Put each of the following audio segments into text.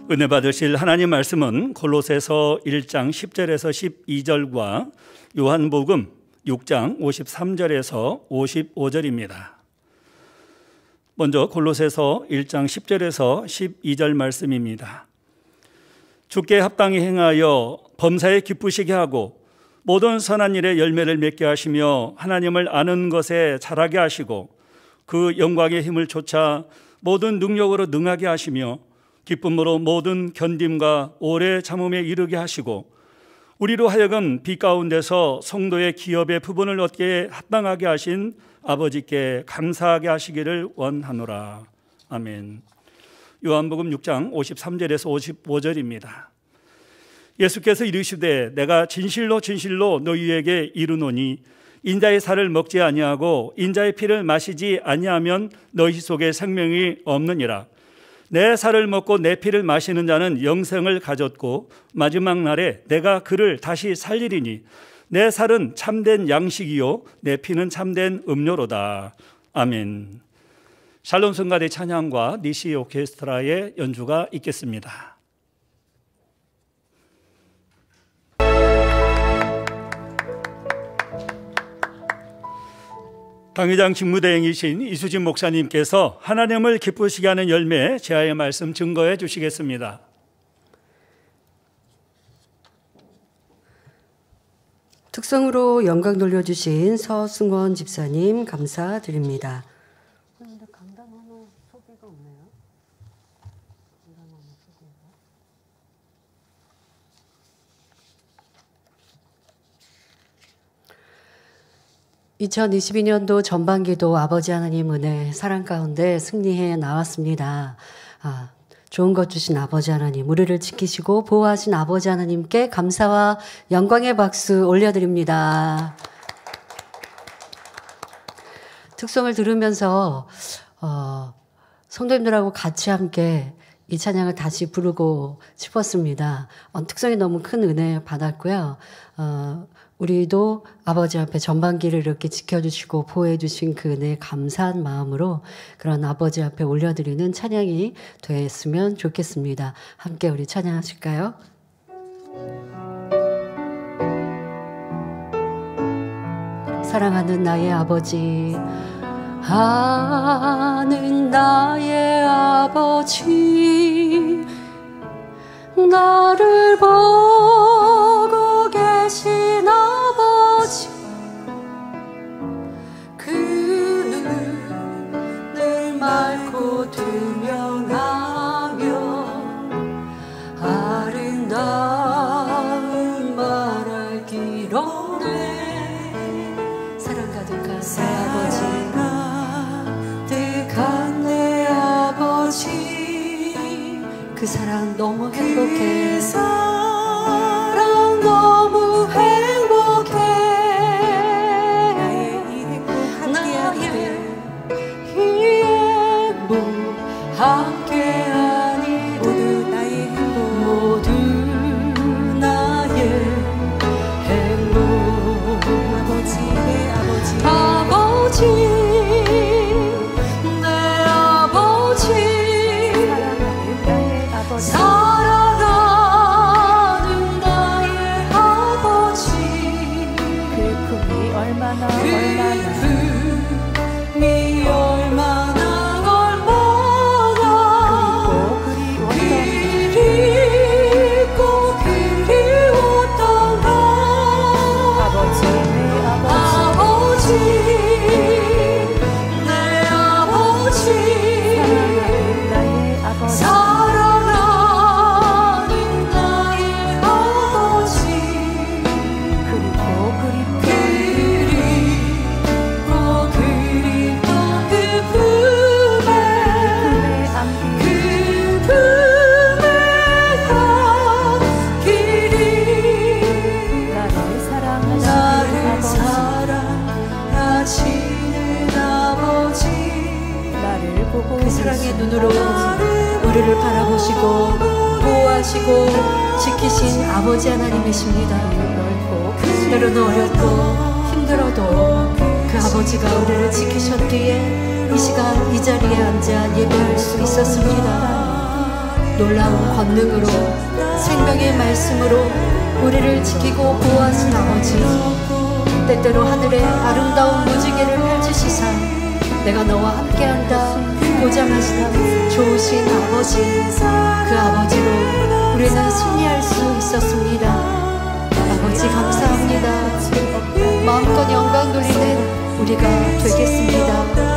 은혜 받으실 하나님 말씀은 골로새서 1장 10절에서 12절과 요한복음 6장 53절에서 55절입니다. 먼저 골로새서 1장 10절에서 12절 말씀입니다. 주께 합당히 행하여 범사에 기쁘시게 하고 모든 선한 일에 열매를 맺게 하시며 하나님을 아는 것에 자라게 하시고 그 영광의 힘을 좇아 모든 능력으로 능하게 하시며 기쁨으로 모든 견딤과 오래 참음에 이르게 하시고 우리로 하여금 빛 가운데서 성도의 기업의 부분을 얻게 합당하게 하신 아버지께 감사하게 하시기를 원하노라. 아멘. 요한복음 6장 53절에서 55절입니다. 예수께서 이르시되 내가 진실로 진실로 너희에게 이르노니 인자의 살을 먹지 아니하고 인자의 피를 마시지 아니하면 너희 속에 생명이 없느니라. 내 살을 먹고 내 피를 마시는 자는 영생을 가졌고 마지막 날에 내가 그를 다시 살리리니 내 살은 참된 양식이요 내 피는 참된 음료로다. 아멘. 샬롬 성가대 찬양과 니시 오케스트라의 연주가 있겠습니다. 당회장 직무대행이신 이수진 목사님께서 하나님을 기쁘시게 하는 열매 제아의 말씀 증거해 주시겠습니다. 특성으로 영광 돌려주신 서승원 집사님 감사드립니다. 강단 하나 소개가 없네요. 2022년도 전반기도 아버지 하나님 은혜 사랑 가운데 승리해 나왔습니다. 좋은 것 주신 아버지 하나님, 우리를 지키시고 보호하신 아버지 하나님께 감사와 영광의 박수 올려드립니다. 특성을 들으면서 성도님들하고 같이 함께 이 찬양을 다시 부르고 싶었습니다. 특성이 너무 큰 은혜 받았고요. 우리도 아버지 앞에 전반기를 이렇게 지켜주시고 보호해주신 그 은혜에 감사한 마음으로 그런 아버지 앞에 올려드리는 찬양이 됐으면 좋겠습니다. 함께 우리 찬양하실까요? 사랑하는 나의 아버지, 하는 나의 아버지, 나를 보고 계신 아버지, 그 눈을 맑고 투명하며 아름다운 말하기로네. 사랑 가득한 내 아버지, 그 사랑 너무 행복해. 그 사랑 너무 행복해. 나의 이 행복 함께하니 모두 나의 행복, 모두 나의 행복. 아버지, 내 아버지, 아버지, 내 아버지, 사랑하는 나의 아버지, 그 품이 얼마나 그립고 그리웠던가. 아버지, 내 아버지, 사랑하는 나의 아버지, 그립고 그립던 그 품에 나를 사랑하시는 아버지, 나를 보고 그 사랑의 눈으로 우리를 바라보시고 보호하시고 지키신 아버지 하나님이십니다. 때로는 어렵고 힘들어도 그 아버지가 우리를 지키셨기에 이 시간 이 자리에 앉아 예배할 수 있었습니다. 놀라운 권능으로 생명의 말씀으로 우리를 지키고 보호하신 아버지, 때때로 하늘의 아름다운 무지개를 펼치시사 내가 너와 함께한다 보장하시다 좋으신 아버지, 그 아버지로 우리는 승리할 수 있었습니다. 아버지 감사합니다. 마음껏 영광 돌리는 우리가 되겠습니다.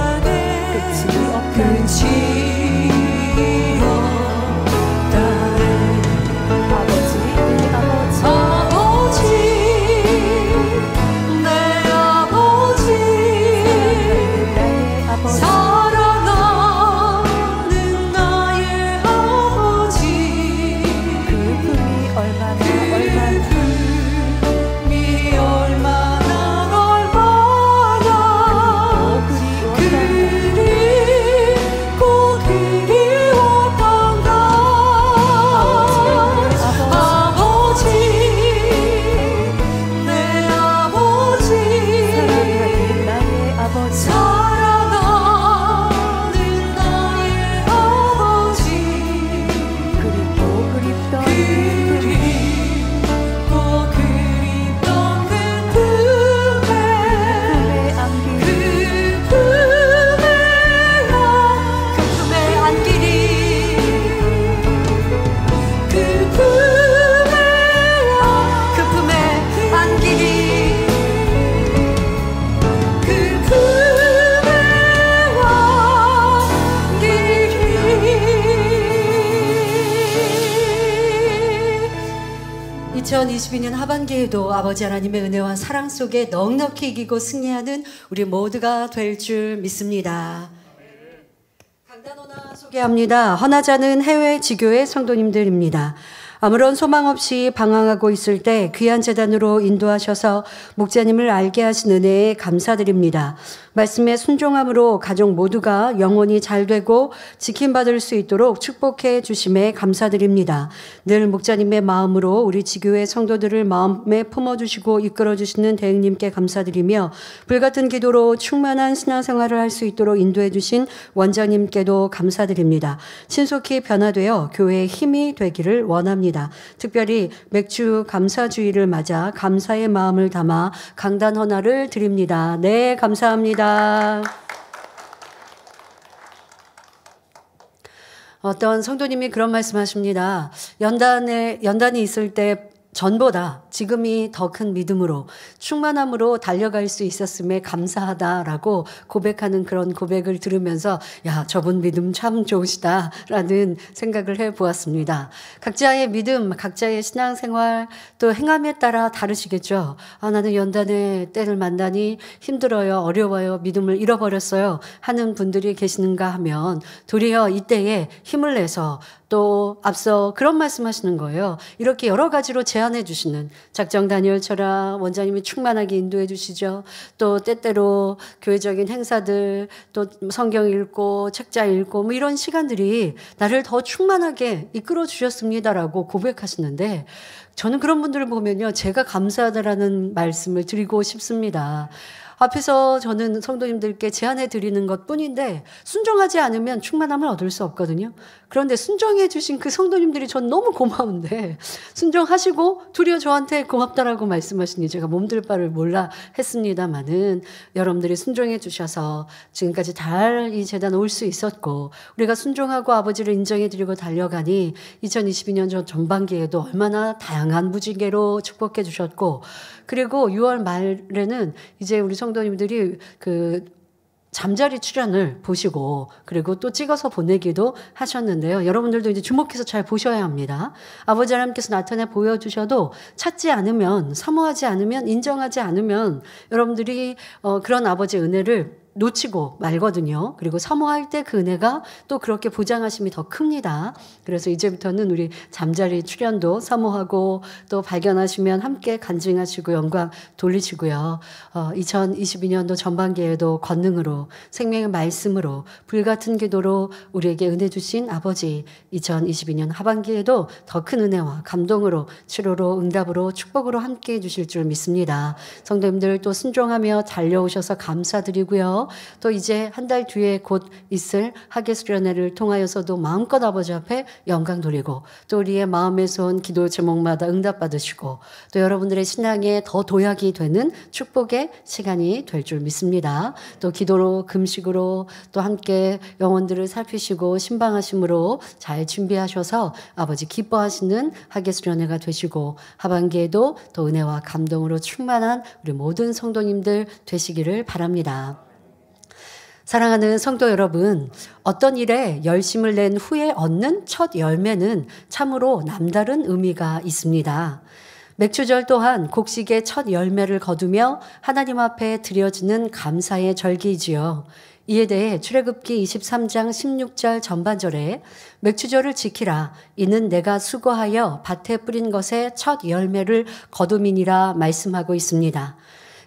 하반기에도 아버지 하나님의 은혜와 사랑 속에 넉넉히 이기고 승리하는 우리 모두가 될 줄 믿습니다. 강단 헌화 소개합니다. 헌화자는 해외 지교회 성도님들입니다. 아무런 소망 없이 방황하고 있을 때 귀한 재단으로 인도하셔서 목자님을 알게 하신 은혜에 감사드립니다. 말씀에 순종함으로 가족 모두가 영혼이 잘 되고 지킴받을 수 있도록 축복해 주심에 감사드립니다. 늘 목자님의 마음으로 우리 지교회 성도들을 마음에 품어주시고 이끌어주시는 대행님께 감사드리며 불같은 기도로 충만한 신앙생활을 할 수 있도록 인도해 주신 원장님께도 감사드립니다. 신속히 변화되어 교회의 힘이 되기를 원합니다. 특별히 맥주 감사주의를 맞아 감사의 마음을 담아 강단 헌화를 드립니다. 네, 감사합니다. 어떤 성도님이 그런 말씀하십니다. 연단이 있을 때 전보다 지금이 더 큰 믿음으로 충만함으로 달려갈 수 있었음에 감사하다라고 고백하는 그런 고백을 들으면서 야, 저분 믿음 참 좋으시다라는 생각을 해보았습니다. 각자의 믿음, 각자의 신앙생활 또 행함에 따라 다르시겠죠. 아, 나는 연단의 때를 만나니 힘들어요, 어려워요, 믿음을 잃어버렸어요 하는 분들이 계시는가 하면 도리어 이때에 힘을 내서 또 앞서 그런 말씀하시는 거예요. 이렇게 여러 가지로 제안해 주시는 작정 다니엘 철학 원장님이 충만하게 인도해 주시죠. 또 때때로 교회적인 행사들 또 성경 읽고 책자 읽고 뭐 이런 시간들이 나를 더 충만하게 이끌어 주셨습니다라고 고백하시는데 저는 그런 분들을 보면요. 제가 감사하다라는 말씀을 드리고 싶습니다. 앞에서 저는 성도님들께 제안해 드리는 것 뿐인데 순종하지 않으면 충만함을 얻을 수 없거든요. 그런데 순종해 주신 그 성도님들이 전 너무 고마운데 순종하시고 도리어 저한테 고맙다라고 말씀하시니 제가 몸둘 바를 몰라 했습니다마는 여러분들이 순종해 주셔서 지금까지 잘 이 재단 올 수 있었고 우리가 순종하고 아버지를 인정해 드리고 달려가니 2022년 전반기에도 얼마나 다양한 무지개로 축복해 주셨고 그리고 6월 말에는 이제 우리 성도님들이 그 잠자리 출연을 보시고 그리고 또 찍어서 보내기도 하셨는데요. 여러분들도 이제 주목해서 잘 보셔야 합니다. 아버지 하나님께서 나타내 보여주셔도 찾지 않으면 사모하지 않으면 인정하지 않으면 여러분들이 그런 아버지의 은혜를 놓치고 말거든요. 그리고 사모할 때 그 은혜가 또 그렇게 보장하심이 더 큽니다. 그래서 이제부터는 우리 잠자리 출연도 사모하고 또 발견하시면 함께 간증하시고 영광 돌리시고요. 2022년도 전반기에도 권능으로 생명의 말씀으로 불같은 기도로 우리에게 은혜 주신 아버지 2022년 하반기에도 더 큰 은혜와 감동으로 치료로 응답으로 축복으로 함께 해 주실 줄 믿습니다. 성도님들 또 순종하며 달려오셔서 감사드리고요. 하시고요. 또 이제 한 달 뒤에 곧 있을 하계 수련회를 통하여서도 마음껏 아버지 앞에 영광 돌리고 또 우리의 마음에서 온 기도 제목마다 응답받으시고 또 여러분들의 신앙에 더 도약이 되는 축복의 시간이 될 줄 믿습니다. 또 기도로 금식으로 또 함께 영혼들을 살피시고 신방하심으로 잘 준비하셔서 아버지 기뻐하시는 하계 수련회가 되시고 하반기에도 또 은혜와 감동으로 충만한 우리 모든 성도님들 되시기를 바랍니다. 사랑하는 성도 여러분, 어떤 일에 열심을 낸 후에 얻는 첫 열매는 참으로 남다른 의미가 있습니다. 맥추절 또한 곡식의 첫 열매를 거두며 하나님 앞에 드려지는 감사의 절기이지요. 이에 대해 출애굽기 23장 16절 전반절에 맥추절을 지키라. 이는 내가 수고하여 밭에 뿌린 것의 첫 열매를 거둠이니라 말씀하고 있습니다.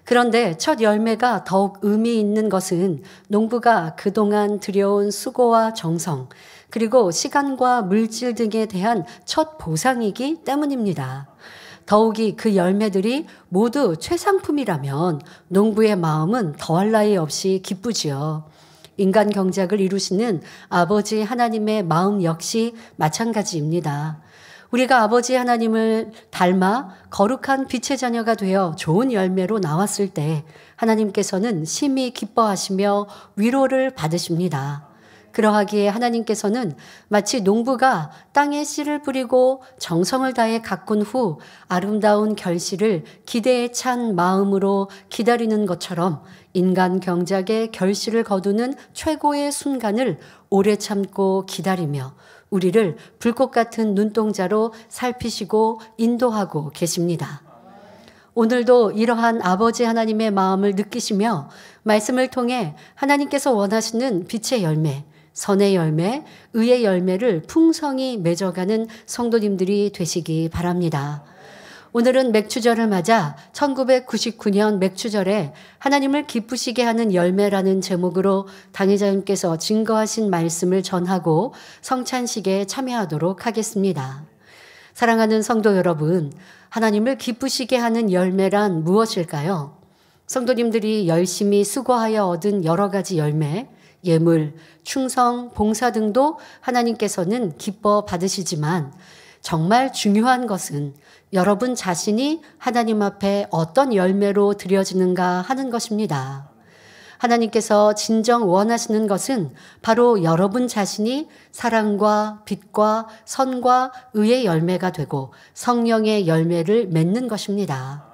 그런데 첫 열매가 더욱 의미 있는 것은 농부가 그동안 들여온 수고와 정성, 그리고 시간과 물질 등에 대한 첫 보상이기 때문입니다. 더욱이 그 열매들이 모두 최상품이라면 농부의 마음은 더할 나위 없이 기쁘지요. 인간 경작을 이루시는 아버지 하나님의 마음 역시 마찬가지입니다. 우리가 아버지 하나님을 닮아 거룩한 빛의 자녀가 되어 좋은 열매로 나왔을 때 하나님께서는 심히 기뻐하시며 위로를 받으십니다. 그러하기에 하나님께서는 마치 농부가 땅에 씨를 뿌리고 정성을 다해 가꾼 후 아름다운 결실을 기대에 찬 마음으로 기다리는 것처럼 인간 경작의 결실을 거두는 최고의 순간을 오래 참고 기다리며 우리를 불꽃 같은 눈동자로 살피시고 인도하고 계십니다. 오늘도 이러한 아버지 하나님의 마음을 느끼시며 말씀을 통해 하나님께서 원하시는 빛의 열매, 선의 열매, 의의 열매를 풍성히 맺어가는 성도님들이 되시기 바랍니다. 오늘은 맥추절을 맞아 1999년 맥추절에 하나님을 기쁘시게 하는 열매라는 제목으로 당회자님께서 증거하신 말씀을 전하고 성찬식에 참여하도록 하겠습니다. 사랑하는 성도 여러분, 하나님을 기쁘시게 하는 열매란 무엇일까요? 성도님들이 열심히 수고하여 얻은 여러 가지 열매, 예물, 충성, 봉사 등도 하나님께서는 기뻐 받으시지만 정말 중요한 것은 여러분 자신이 하나님 앞에 어떤 열매로 드려지는가 하는 것입니다. 하나님께서 진정 원하시는 것은 바로 여러분 자신이 사랑과 빛과 선과 의의 열매가 되고 성령의 열매를 맺는 것입니다.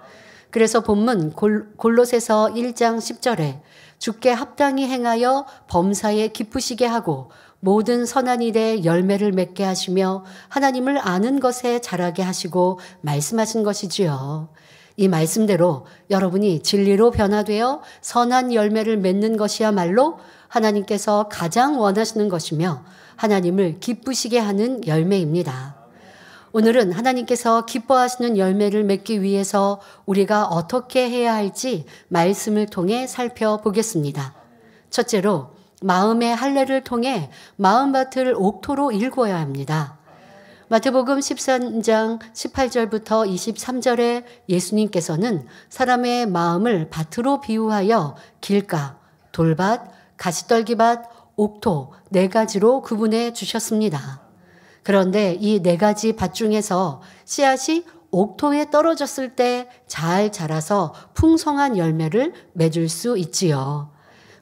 그래서 본문 골로새서 1장 10절에 주께 합당히 행하여 범사에 기쁘시게 하고 모든 선한 일에 열매를 맺게 하시며 하나님을 아는 것에 자라게 하시고 말씀하신 것이지요. 이 말씀대로 여러분이 진리로 변화되어 선한 열매를 맺는 것이야말로 하나님께서 가장 원하시는 것이며 하나님을 기쁘시게 하는 열매입니다. 오늘은 하나님께서 기뻐하시는 열매를 맺기 위해서 우리가 어떻게 해야 할지 말씀을 통해 살펴보겠습니다. 첫째로 마음의 할례를 통해 마음밭을 옥토로 일궈야 합니다. 마태복음 13장 18절부터 23절에 예수님께서는 사람의 마음을 밭으로 비유하여 길가, 돌밭, 가시떨기밭, 옥토 4가지로 구분해 주셨습니다. 그런데 이 4가지 밭 중에서 씨앗이 옥토에 떨어졌을 때 잘 자라서 풍성한 열매를 맺을 수 있지요.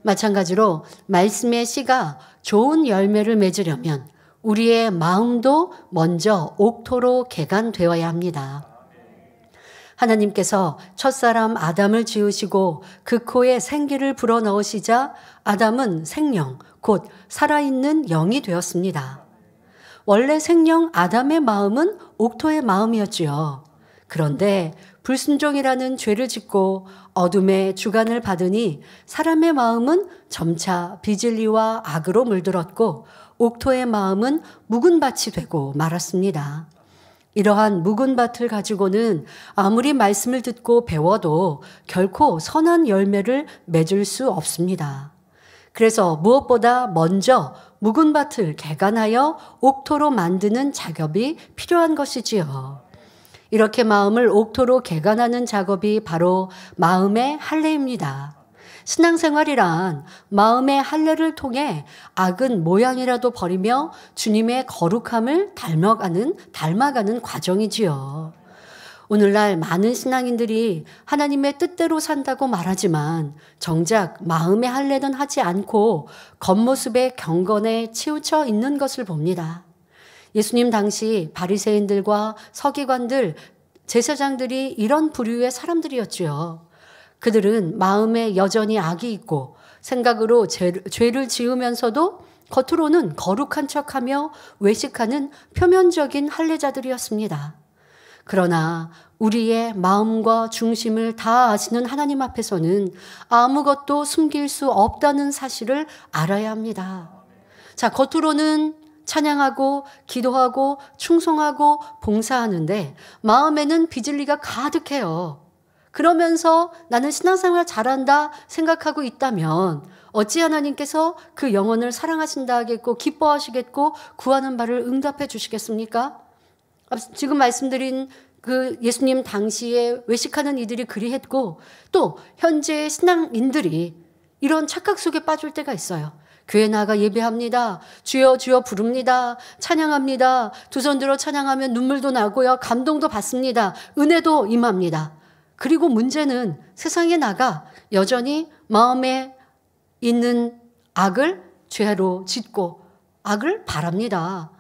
마찬가지로 말씀의 씨가 좋은 열매를 맺으려면 우리의 마음도 먼저 옥토로 개간되어야 합니다. 하나님께서 첫사람 아담을 지으시고 그 코에 생기를 불어넣으시자 아담은 생명, 곧 살아있는 영이 되었습니다. 원래 생명 아담의 마음은 옥토의 마음이었지요. 그런데 불순종이라는 죄를 짓고 어둠의 주관을 받으니 사람의 마음은 점차 비진리와 악으로 물들었고 옥토의 마음은 묵은 밭이 되고 말았습니다. 이러한 묵은 밭을 가지고는 아무리 말씀을 듣고 배워도 결코 선한 열매를 맺을 수 없습니다. 그래서 무엇보다 먼저 묵은 밭을 개간하여 옥토로 만드는 작업이 필요한 것이지요. 이렇게 마음을 옥토로 개간하는 작업이 바로 마음의 할례입니다. 신앙생활이란 마음의 할례를 통해 악은 모양이라도 버리며 주님의 거룩함을 닮아가는 과정이지요. 오늘날 많은 신앙인들이 하나님의 뜻대로 산다고 말하지만 정작 마음의 할례는 하지 않고 겉모습의 경건에 치우쳐 있는 것을 봅니다. 예수님 당시 바리새인들과 서기관들, 제사장들이 이런 부류의 사람들이었지요. 그들은 마음에 여전히 악이 있고 생각으로 죄를 지으면서도 겉으로는 거룩한 척하며 외식하는 표면적인 할례자들이었습니다. 그러나 우리의 마음과 중심을 다 아시는 하나님 앞에서는 아무것도 숨길 수 없다는 사실을 알아야 합니다. 자, 겉으로는 찬양하고 기도하고 충성하고 봉사하는데 마음에는 비질리가 가득해요. 그러면서 나는 신앙생활 잘한다 생각하고 있다면 어찌 하나님께서 그 영혼을 사랑하신다 하겠고 기뻐하시겠고 구하는 바를 응답해 주시겠습니까? 지금 말씀드린 그 예수님 당시에 외식하는 이들이 그리했고 또 현재의 신앙인들이 이런 착각 속에 빠질 때가 있어요. 교회 나가 예배합니다. 주여 주여 부릅니다. 찬양합니다. 두 손 들어 찬양하면 눈물도 나고요. 감동도 받습니다. 은혜도 임합니다. 그리고 문제는 세상에 나가 여전히 마음에 있는 악을 죄로 짓고 악을 바랍니다.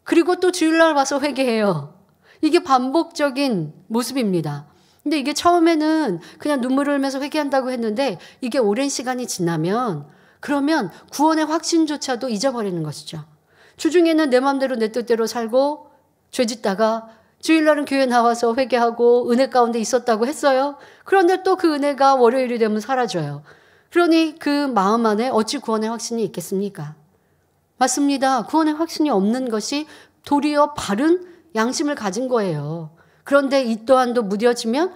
그리고 또 주일날 와서 회개해요. 이게 반복적인 모습입니다. 근데 이게 처음에는 그냥 눈물을 흘면서 회개한다고 했는데 이게 오랜 시간이 지나면 그러면 구원의 확신조차도 잊어버리는 것이죠. 주중에는 내 마음대로 내 뜻대로 살고 죄 짓다가 주일날은 교회 나와서 회개하고 은혜 가운데 있었다고 했어요. 그런데 또 그 은혜가 월요일이 되면 사라져요. 그러니 그 마음 안에 어찌 구원의 확신이 있겠습니까? 맞습니다. 구원의 확신이 없는 것이 도리어 바른 양심을 가진 거예요. 그런데 이 또한도 무뎌지면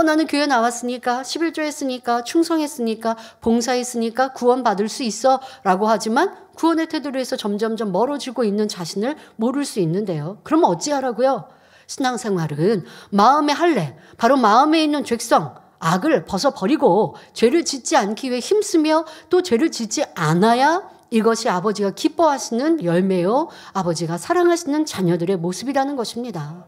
나는 교회 나왔으니까 11조 했으니까 충성했으니까 봉사했으니까 구원받을 수 있어 라고 하지만 구원의 태도로 해서 점점점 멀어지고 있는 자신을 모를 수 있는데요. 그러면 어찌하라고요? 신앙생활은 마음의 할례, 바로 마음에 있는 죄성, 악을 벗어버리고 죄를 짓지 않기 위해 힘쓰며 또 죄를 짓지 않아야 이것이 아버지가 기뻐하시는 열매요, 아버지가 사랑하시는 자녀들의 모습이라는 것입니다.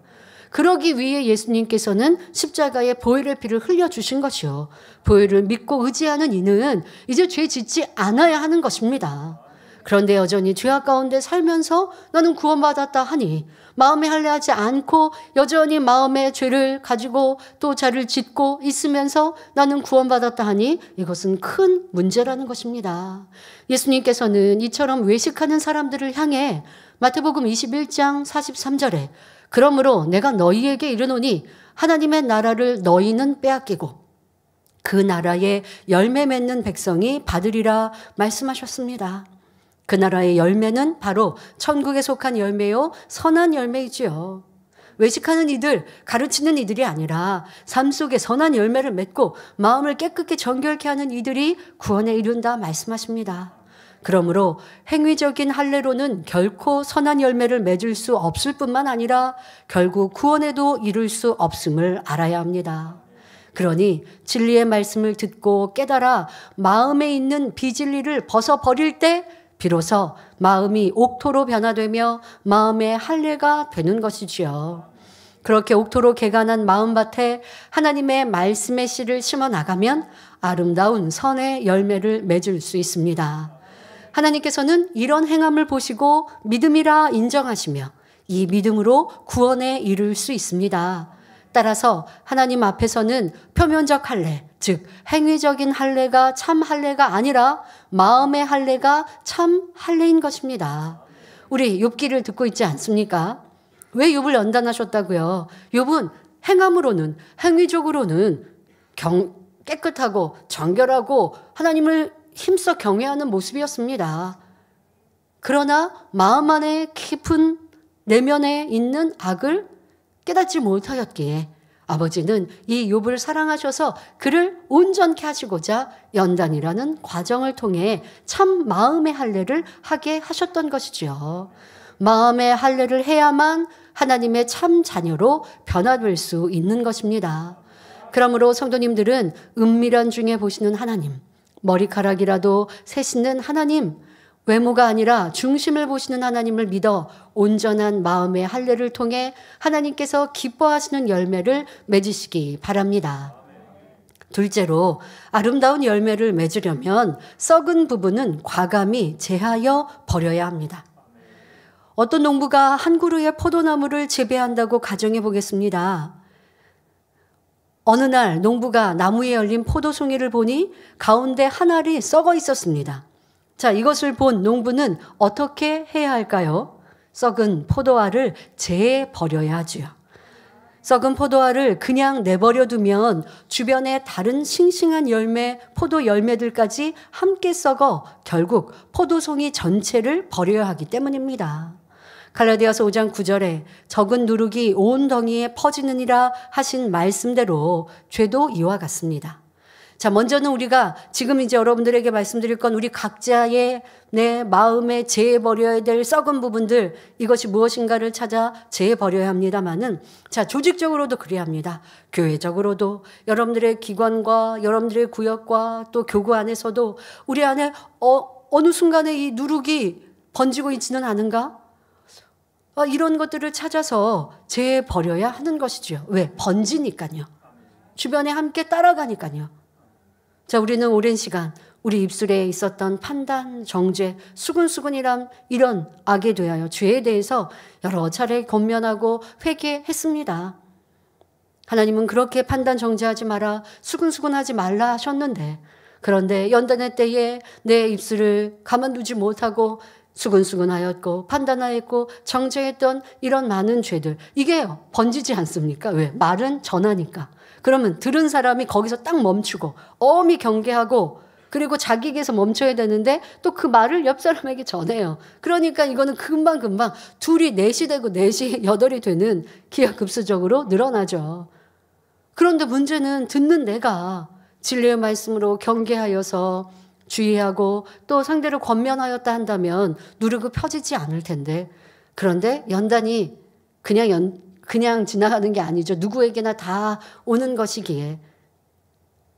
그러기 위해 예수님께서는 십자가에 보혈의 피를 흘려주신 것이요. 보혈을 믿고 의지하는 이는 이제 죄 짓지 않아야 하는 것입니다. 그런데 여전히 죄악 가운데 살면서 나는 구원받았다 하니 마음에 할례하지 않고 여전히 마음에 죄를 가지고 또 죄를 짓고 있으면서 나는 구원받았다 하니 이것은 큰 문제라는 것입니다. 예수님께서는 이처럼 외식하는 사람들을 향해 마태복음 21장 43절에 그러므로 내가 너희에게 이르노니 하나님의 나라를 너희는 빼앗기고 그 나라의 열매 맺는 백성이 받으리라 말씀하셨습니다. 그 나라의 열매는 바로 천국에 속한 열매요, 선한 열매이지요. 외식하는 이들, 가르치는 이들이 아니라 삶 속에 선한 열매를 맺고 마음을 깨끗게 정결케 하는 이들이 구원에 이른다 말씀하십니다. 그러므로 행위적인 할례로는 결코 선한 열매를 맺을 수 없을 뿐만 아니라 결국 구원에도 이룰 수 없음을 알아야 합니다. 그러니 진리의 말씀을 듣고 깨달아 마음에 있는 비진리를 벗어버릴 때 비로소 마음이 옥토로 변화되며 마음의 할례가 되는 것이지요. 그렇게 옥토로 개간한 마음밭에 하나님의 말씀의 씨를 심어 나가면 아름다운 선의 열매를 맺을 수 있습니다. 하나님께서는 이런 행함을 보시고 믿음이라 인정하시며 이 믿음으로 구원에 이를 수 있습니다. 따라서 하나님 앞에서는 표면적 할례, 즉 행위적인 할례가 참 할례가 아니라 마음의 할례가 참 할례인 것입니다. 우리 욥기를 듣고 있지 않습니까? 왜 욥을 연단하셨다고요? 욥은 행함으로는 행위적으로는 깨끗하고 정결하고 하나님을 힘써 경외하는 모습이었습니다. 그러나 마음 안에 깊은 내면에 있는 악을 깨닫지 못하였기에 아버지는 이 욥을 사랑하셔서 그를 온전케 하시고자 연단이라는 과정을 통해 참 마음의 할례를 하게 하셨던 것이지요. 마음의 할례를 해야만 하나님의 참 자녀로 변화될 수 있는 것입니다. 그러므로 성도님들은 은밀한 중에 보시는 하나님, 머리카락이라도 세시는 하나님, 외모가 아니라 중심을 보시는 하나님을 믿어 온전한 마음의 할례를 통해 하나님께서 기뻐하시는 열매를 맺으시기 바랍니다. 둘째로 아름다운 열매를 맺으려면 썩은 부분은 과감히 제하여 버려야 합니다. 어떤 농부가 한 그루의 포도나무를 재배한다고 가정해 보겠습니다. 어느 날 농부가 나무에 열린 포도송이를 보니 가운데 한 알이 썩어 있었습니다. 자, 이것을 본 농부는 어떻게 해야 할까요? 썩은 포도알을 재해 버려야 하지요. 썩은 포도알을 그냥 내버려 두면 주변의 다른 싱싱한 열매, 포도 열매들까지 함께 썩어 결국 포도송이 전체를 버려야 하기 때문입니다. 갈라디아서 5장 9절에 적은 누룩이 온 덩이에 퍼지느니라 하신 말씀대로 죄도 이와 같습니다. 자, 먼저는 우리가 지금 이제 여러분들에게 말씀드릴 건 우리 각자의 내 마음에 재해버려야 될 썩은 부분들, 이것이 무엇인가를 찾아 재해버려야 합니다만은, 자, 조직적으로도 그래야 합니다. 교회적으로도, 여러분들의 기관과 여러분들의 구역과 또 교구 안에서도 우리 안에 어느 순간에 이 누룩이 번지고 있지는 않은가? 이런 것들을 찾아서 재해버려야 하는 것이죠. 왜? 번지니까요. 주변에 함께 따라가니까요. 자, 우리는 오랜 시간 우리 입술에 있었던 판단, 정죄, 수근수근이란 이런 악에 대하여 죄에 대해서 여러 차례 권면하고 회개했습니다. 하나님은 그렇게 판단, 정죄하지 마라, 수근수근하지 말라 하셨는데, 그런데 연단의 때에 내 입술을 가만두지 못하고 수근수근하였고 판단하였고 정죄했던 이런 많은 죄들, 이게 번지지 않습니까? 왜? 말은 전하니까. 그러면 들은 사람이 거기서 딱 멈추고 엄히 경계하고, 그리고 자기에게서 멈춰야 되는데 또 그 말을 옆 사람에게 전해요. 그러니까 이거는 금방금방 둘이 넷이 되고 넷이 여덟이 되는 기하급수적으로 늘어나죠. 그런데 문제는 듣는 내가 진리의 말씀으로 경계하여서 주의하고 또 상대를 권면하였다 한다면 누르고 펴지지 않을 텐데, 그런데 연단이 그냥 지나가는 게 아니죠. 누구에게나 다 오는 것이기에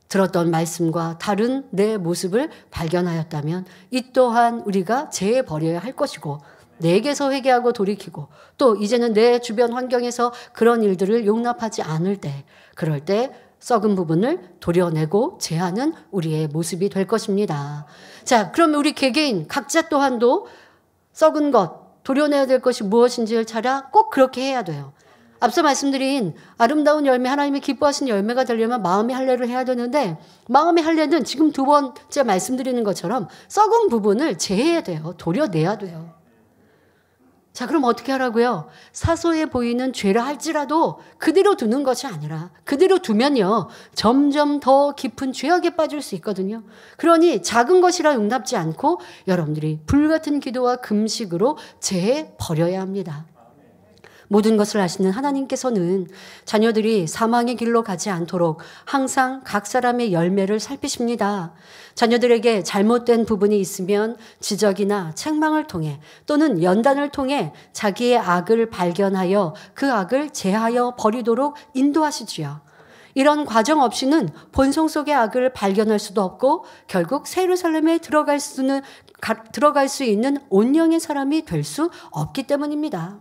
들었던 말씀과 다른 내 모습을 발견하였다면 이 또한 우리가 재해버려야 할 것이고, 내게서 회개하고 돌이키고 또 이제는 내 주변 환경에서 그런 일들을 용납하지 않을 때, 그럴 때 썩은 부분을 도려내고 제하는 우리의 모습이 될 것입니다. 자, 그러면 우리 개개인 각자 또한도 썩은 것, 도려내야 될 것이 무엇인지를 찾아 꼭 그렇게 해야 돼요. 앞서 말씀드린 아름다운 열매, 하나님이 기뻐하시는 열매가 되려면 마음의 할례를 해야 되는데, 마음의 할례는 지금 두 번째 말씀드리는 것처럼 썩은 부분을 제해야 돼요. 도려내야 돼요. 자, 그럼 어떻게 하라고요? 사소해 보이는 죄라 할지라도 그대로 두는 것이 아니라, 그대로 두면요 점점 더 깊은 죄악에 빠질 수 있거든요. 그러니 작은 것이라 용납지 않고 여러분들이 불같은 기도와 금식으로 재해 버려야 합니다. 모든 것을 아시는 하나님께서는 자녀들이 사망의 길로 가지 않도록 항상 각 사람의 열매를 살피십니다. 자녀들에게 잘못된 부분이 있으면 지적이나 책망을 통해 또는 연단을 통해 자기의 악을 발견하여 그 악을 제하여 버리도록 인도하시지요. 이런 과정 없이는 본성 속의 악을 발견할 수도 없고 결국 새 예루살렘에 들어갈 수 있는 온영의 사람이 될 수 없기 때문입니다.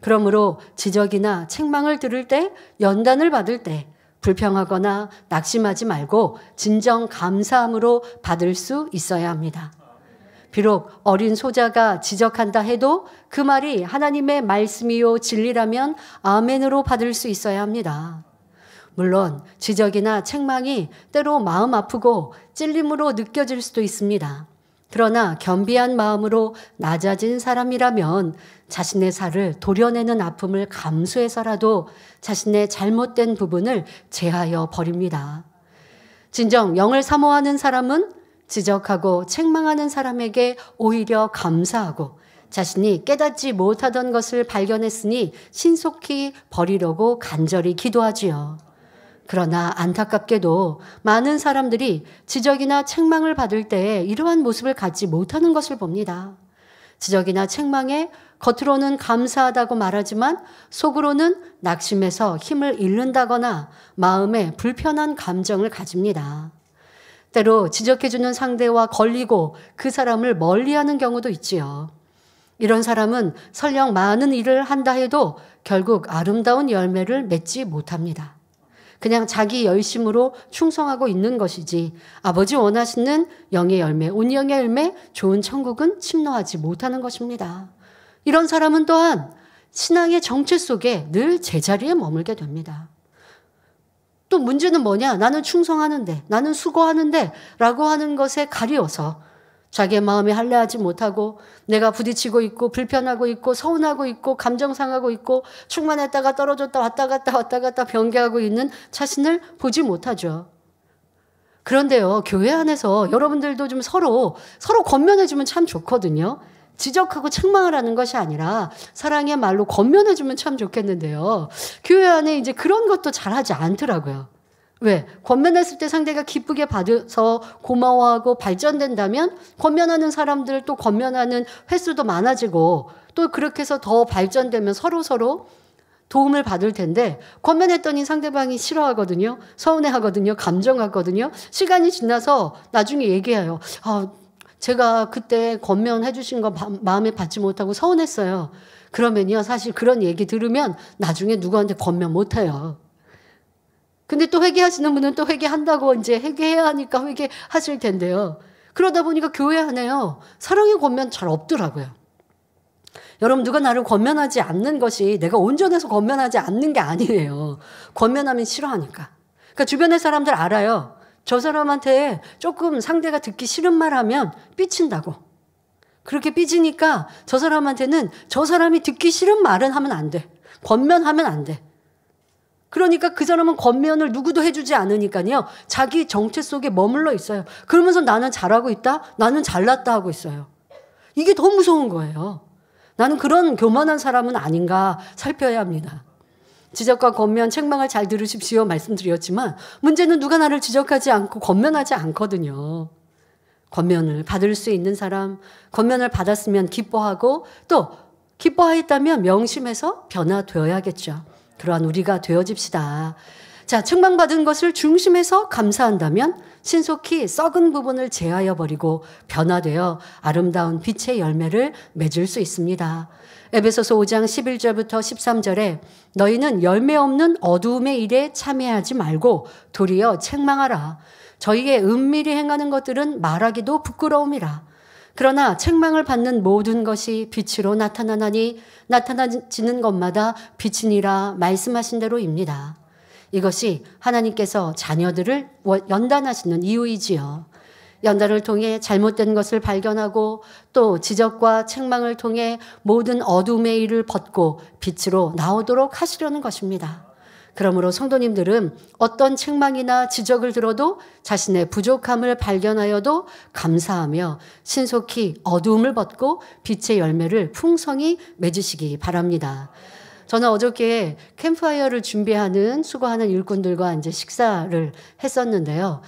그러므로 지적이나 책망을 들을 때, 연단을 받을 때 불평하거나 낙심하지 말고 진정 감사함으로 받을 수 있어야 합니다. 비록 어린 소자가 지적한다 해도 그 말이 하나님의 말씀이요 진리라면 아멘으로 받을 수 있어야 합니다. 물론 지적이나 책망이 때로 마음 아프고 찔림으로 느껴질 수도 있습니다. 그러나 겸비한 마음으로 낮아진 사람이라면 자신의 살을 도려내는 아픔을 감수해서라도 자신의 잘못된 부분을 제하여 버립니다. 진정 영을 사모하는 사람은 지적하고 책망하는 사람에게 오히려 감사하고, 자신이 깨닫지 못하던 것을 발견했으니 신속히 버리려고 간절히 기도하지요. 그러나 안타깝게도 많은 사람들이 지적이나 책망을 받을 때 이러한 모습을 갖지 못하는 것을 봅니다. 지적이나 책망에 겉으로는 감사하다고 말하지만 속으로는 낙심해서 힘을 잃는다거나 마음에 불편한 감정을 가집니다. 때로 지적해주는 상대와 걸리고 그 사람을 멀리하는 경우도 있지요. 이런 사람은 설령 많은 일을 한다 해도 결국 아름다운 열매를 맺지 못합니다. 그냥 자기 열심으로 충성하고 있는 것이지 아버지 원하시는 영의 열매, 온영의 열매, 좋은 천국은 침노하지 못하는 것입니다. 이런 사람은 또한 신앙의 정체 속에 늘 제자리에 머물게 됩니다. 또 문제는 뭐냐? 나는 충성하는데, 나는 수고하는데 라고 하는 것에 가리워서 자기의 마음에 할례하지 못하고 내가 부딪히고 있고 불편하고 있고 서운하고 있고 감정 상하고 있고 충만했다가 떨어졌다 왔다 갔다 변개하고 있는 자신을 보지 못하죠. 그런데요, 교회 안에서 여러분들도 좀 서로 권면해주면 참 좋거든요. 지적하고 책망을 하는 것이 아니라 사랑의 말로 권면해주면 참 좋겠는데요. 교회 안에 이제 그런 것도 잘하지 않더라고요. 왜? 권면했을 때 상대가 기쁘게 받아서 고마워하고 발전된다면 권면하는 사람들 또 권면하는 횟수도 많아지고 또 그렇게 해서 더 발전되면 서로 도움을 받을 텐데 권면했더니 상대방이 싫어하거든요. 서운해하거든요. 감정하거든요. 시간이 지나서 나중에 얘기해요. 제가 그때 권면해 주신 거 마음에 받지 못하고 서운했어요. 그러면요, 사실 그런 얘기 들으면 나중에 누구한테 권면 못 해요. 근데 또 회개하시는 분은 또 회개한다고 이제 회개해야 하니까 회개하실 텐데요. 그러다 보니까 교회 안에요, 사랑의 권면 잘 없더라고요. 여러분, 누가 나를 권면하지 않는 것이 내가 온전해서 권면하지 않는 게 아니에요. 권면하면 싫어하니까. 그러니까 주변의 사람들 알아요. 저 사람한테 조금 상대가 듣기 싫은 말 하면 삐친다고. 그렇게 삐지니까 저 사람한테는 저 사람이 듣기 싫은 말은 하면 안 돼. 권면하면 안 돼. 그러니까 그 사람은 권면을 누구도 해주지 않으니까요. 자기 정체 속에 머물러 있어요. 그러면서 나는 잘하고 있다? 나는 잘났다 하고 있어요. 이게 더 무서운 거예요. 나는 그런 교만한 사람은 아닌가 살펴야 합니다. 지적과 권면, 책망을 잘 들으십시오 말씀드렸지만 문제는 누가 나를 지적하지 않고 권면하지 않거든요. 권면을 받을 수 있는 사람, 권면을 받았으면 기뻐하고 또 기뻐하였다면 명심해서 변화되어야겠죠. 그러한 우리가 되어집시다. 자, 책망받은 것을 중심해서 감사한다면 신속히 썩은 부분을 제하여 버리고 변화되어 아름다운 빛의 열매를 맺을 수 있습니다. 에베소서 5장 11절부터 13절에 너희는 열매 없는 어두움의 일에 참여하지 말고 도리어 책망하라. 저희의 은밀히 행하는 것들은 말하기도 부끄러움이라. 그러나 책망을 받는 모든 것이 빛으로 나타나나니 나타나지는 것마다 빛이니라 말씀하신 대로입니다. 이것이 하나님께서 자녀들을 연단하시는 이유이지요. 연단을 통해 잘못된 것을 발견하고 또 지적과 책망을 통해 모든 어둠의 일을 벗고 빛으로 나오도록 하시려는 것입니다. 그러므로 성도님들은 어떤 책망이나 지적을 들어도 자신의 부족함을 발견하여도 감사하며 신속히 어두움을 벗고 빛의 열매를 풍성히 맺으시기 바랍니다. 저는 어저께 캠프파이어를 준비하는 수고하는 일꾼들과 이제 식사를 했었는데요.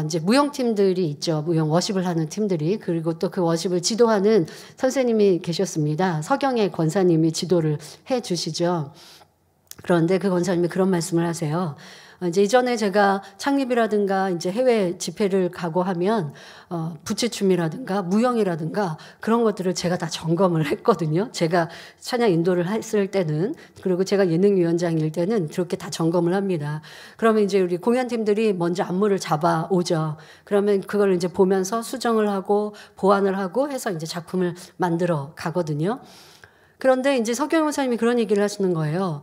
이제 무용팀들이 있죠. 무용 워십을 하는 팀들이. 그리고 또 그 워십을 지도하는 선생님이 계셨습니다. 서경애 권사님이 지도를 해 주시죠. 그런데 그 권사님이 그런 말씀을 하세요. 이제 이전에 제가 창립이라든가 이제 해외 집회를 가고 하면 부채춤이라든가 무용이라든가 그런 것들을 제가 다 점검을 했거든요. 제가 찬양 인도를 했을 때는, 그리고 제가 예능위원장일 때는 그렇게 다 점검을 합니다. 그러면 이제 우리 공연팀들이 먼저 안무를 잡아 오죠. 그러면 그걸 이제 보면서 수정을 하고 보완을 하고 해서 이제 작품을 만들어 가거든요. 그런데 이제 서경영 원사님이 그런 얘기를 하시는 거예요.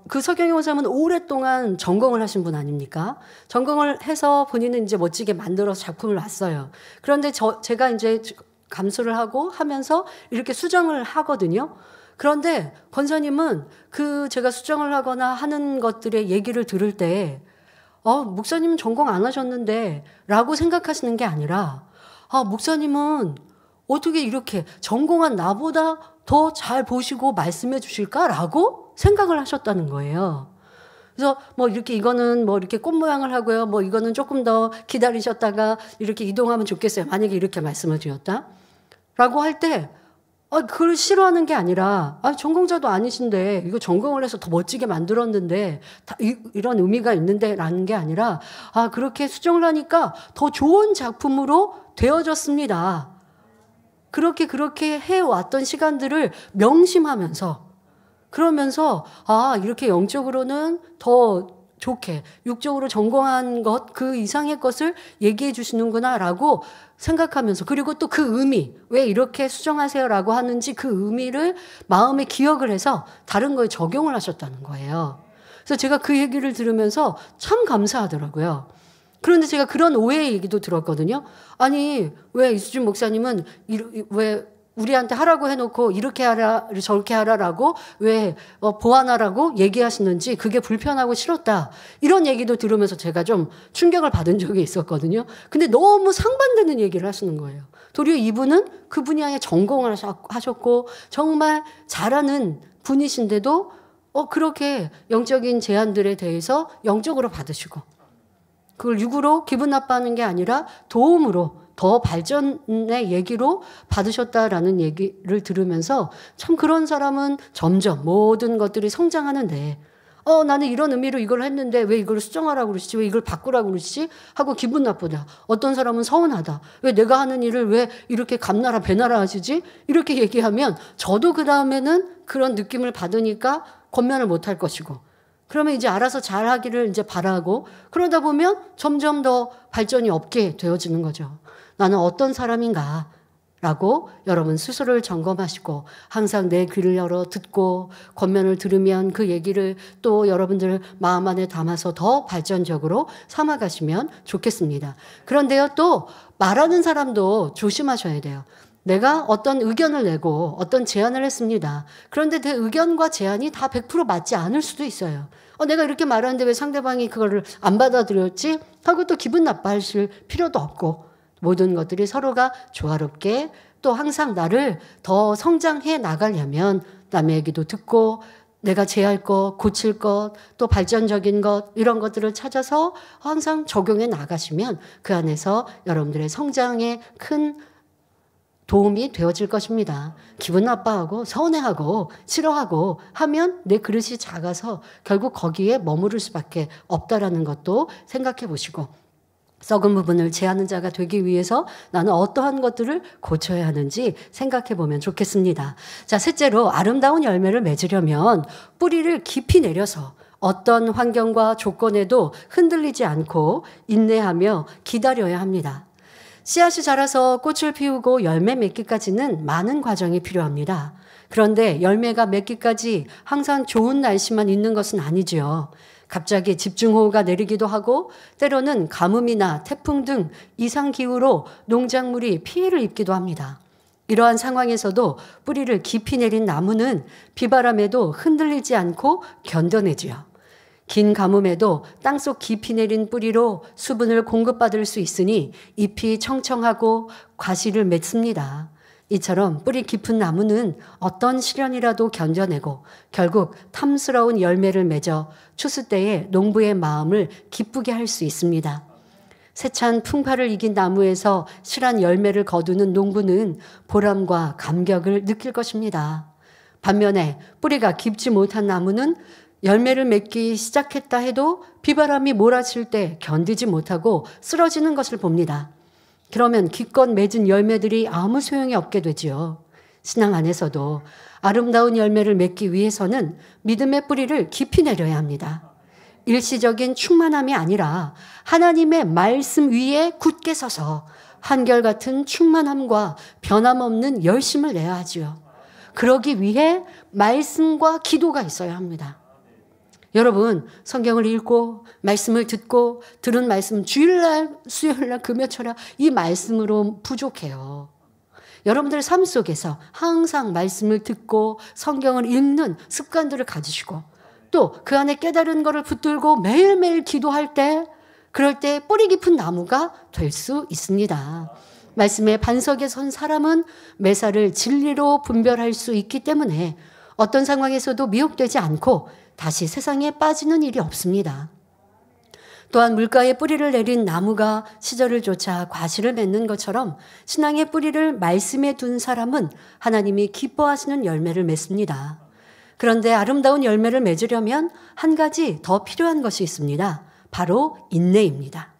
그 서경영 원사님은 오랫동안 전공을 하신 분 아닙니까? 전공을 해서 본인은 이제 멋지게 만들어서 작품을 놨어요. 그런데 제가 이제 감수를 하고 하면서 이렇게 수정을 하거든요. 그런데 권사님은 그 제가 수정을 하거나 하는 것들의 얘기를 들을 때, 목사님은 전공 안 하셨는데 라고 생각하시는 게 아니라, 목사님은 어떻게 이렇게 전공한 나보다 더 잘 보시고 말씀해 주실까라고 생각을 하셨다는 거예요. 그래서 뭐 이렇게 이거는 뭐 이렇게 꽃 모양을 하고요. 뭐 이거는 조금 더 기다리셨다가 이렇게 이동하면 좋겠어요. 만약에 이렇게 말씀을 드렸다. 라고 할 때, 그걸 싫어하는 게 아니라, 전공자도 아니신데, 이거 전공을 해서 더 멋지게 만들었는데, 이런 의미가 있는데, 라는 게 아니라, 그렇게 수정을 하니까 더 좋은 작품으로 되어졌습니다. 그렇게 해왔던 시간들을 명심하면서, 그러면서, 이렇게 영적으로는 더 좋게, 육적으로 전공한 것, 그 이상의 것을 얘기해 주시는구나, 라고 생각하면서, 그리고 또 그 의미, 왜 이렇게 수정하세요 라고 하는지 그 의미를 마음에 기억을 해서 다른 거에 적용을 하셨다는 거예요. 그래서 제가 그 얘기를 들으면서 참 감사하더라고요. 그런데 제가 그런 오해의 얘기도 들었거든요. 아니, 왜 이수진 목사님은 왜 우리한테 하라고 해놓고 이렇게 하라 저렇게 하라라고 왜 보완하라고 얘기하시는지 그게 불편하고 싫었다. 이런 얘기도 들으면서 제가 좀 충격을 받은 적이 있었거든요. 근데 너무 상반되는 얘기를 하시는 거예요. 도리어 이분은 그 분야에 전공을 하셨고 정말 잘하는 분이신데도 그렇게 영적인 제안들에 대해서 영적으로 받으시고 그걸 육으로 기분 나빠하는 게 아니라 도움으로 더 발전의 얘기로 받으셨다라는 얘기를 들으면서 참 그런 사람은 점점 모든 것들이 성장하는데 나는 이런 의미로 이걸 했는데 왜 이걸 수정하라고 그러시지? 왜 이걸 바꾸라고 그러시지? 하고 기분 나쁘다. 어떤 사람은 서운하다. 왜 내가 하는 일을 왜 이렇게 감나라 배나라 하시지? 이렇게 얘기하면 저도 그 다음에는 그런 느낌을 받으니까 권면을 못 할 것이고 그러면 이제 알아서 잘하기를 이제 바라고 그러다 보면 점점 더 발전이 없게 되어지는 거죠. 나는 어떤 사람인가? 라고 여러분 스스로를 점검하시고 항상 내 귀를 열어 듣고 권면을 들으면 그 얘기를 또 여러분들 마음 안에 담아서 더 발전적으로 삼아가시면 좋겠습니다. 그런데요, 또 말하는 사람도 조심하셔야 돼요. 내가 어떤 의견을 내고 어떤 제안을 했습니다. 그런데 내 의견과 제안이 다 100% 맞지 않을 수도 있어요. 내가 이렇게 말하는데 왜 상대방이 그거를 안 받아들였지? 하고 또 기분 나빠하실 필요도 없고 모든 것들이 서로가 조화롭게 또 항상 나를 더 성장해 나가려면 남의 얘기도 듣고 내가 제할 것, 고칠 것, 또 발전적인 것 이런 것들을 찾아서 항상 적용해 나가시면 그 안에서 여러분들의 성장에 큰 도움이 되어질 것입니다. 기분 나빠하고 서운해하고 싫어하고 하면 내 그릇이 작아서 결국 거기에 머무를 수밖에 없다라는 것도 생각해 보시고 썩은 부분을 제하는 자가 되기 위해서 나는 어떠한 것들을 고쳐야 하는지 생각해 보면 좋겠습니다. 자, 셋째로 아름다운 열매를 맺으려면 뿌리를 깊이 내려서 어떤 환경과 조건에도 흔들리지 않고 인내하며 기다려야 합니다. 씨앗이 자라서 꽃을 피우고 열매 맺기까지는 많은 과정이 필요합니다. 그런데 열매가 맺기까지 항상 좋은 날씨만 있는 것은 아니지요. 갑자기 집중호우가 내리기도 하고 때로는 가뭄이나 태풍 등 이상기후로 농작물이 피해를 입기도 합니다. 이러한 상황에서도 뿌리를 깊이 내린 나무는 비바람에도 흔들리지 않고 견뎌내지요. 긴 가뭄에도 땅속 깊이 내린 뿌리로 수분을 공급받을 수 있으니 잎이 청청하고 과실을 맺습니다. 이처럼 뿌리 깊은 나무는 어떤 시련이라도 견뎌내고 결국 탐스러운 열매를 맺어 추수 때에 농부의 마음을 기쁘게 할 수 있습니다. 세찬 풍파를 이긴 나무에서 실한 열매를 거두는 농부는 보람과 감격을 느낄 것입니다. 반면에 뿌리가 깊지 못한 나무는 열매를 맺기 시작했다 해도 비바람이 몰아칠 때 견디지 못하고 쓰러지는 것을 봅니다. 그러면 기껏 맺은 열매들이 아무 소용이 없게 되지요. 신앙 안에서도 아름다운 열매를 맺기 위해서는 믿음의 뿌리를 깊이 내려야 합니다. 일시적인 충만함이 아니라 하나님의 말씀 위에 굳게 서서 한결같은 충만함과 변함없는 열심을 내야 하지요. 그러기 위해 말씀과 기도가 있어야 합니다. 여러분 성경을 읽고 말씀을 듣고 들은 말씀 주일날 수요일날 금요철야 이 말씀으로 부족해요. 여러분들의 삶 속에서 항상 말씀을 듣고 성경을 읽는 습관들을 가지시고 또 그 안에 깨달은 것을 붙들고 매일매일 기도할 때 그럴 때 뿌리 깊은 나무가 될 수 있습니다. 말씀의 반석에 선 사람은 매사를 진리로 분별할 수 있기 때문에 어떤 상황에서도 미혹되지 않고 다시 세상에 빠지는 일이 없습니다. 또한 물가에 뿌리를 내린 나무가 시절을 쫓아 과실을 맺는 것처럼 신앙의 뿌리를 말씀에 둔 사람은 하나님이 기뻐하시는 열매를 맺습니다. 그런데 아름다운 열매를 맺으려면 한 가지 더 필요한 것이 있습니다. 바로 인내입니다.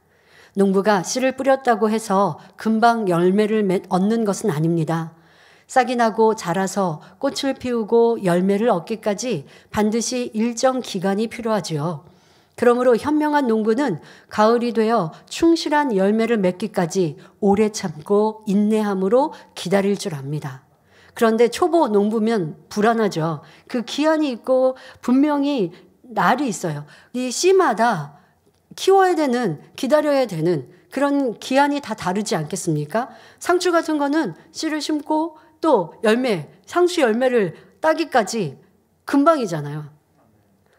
농부가 씨를 뿌렸다고 해서 금방 열매를 얻는 것은 아닙니다. 싹이 나고 자라서 꽃을 피우고 열매를 얻기까지 반드시 일정 기간이 필요하지요. 그러므로 현명한 농부는 가을이 되어 충실한 열매를 맺기까지 오래 참고 인내함으로 기다릴 줄 압니다. 그런데 초보 농부면 불안하죠. 그 기한이 있고 분명히 날이 있어요. 이 씨마다 키워야 되는, 기다려야 되는 그런 기한이 다 다르지 않겠습니까? 상추 같은 거는 씨를 심고 또 상추 열매를 따기까지 금방이잖아요.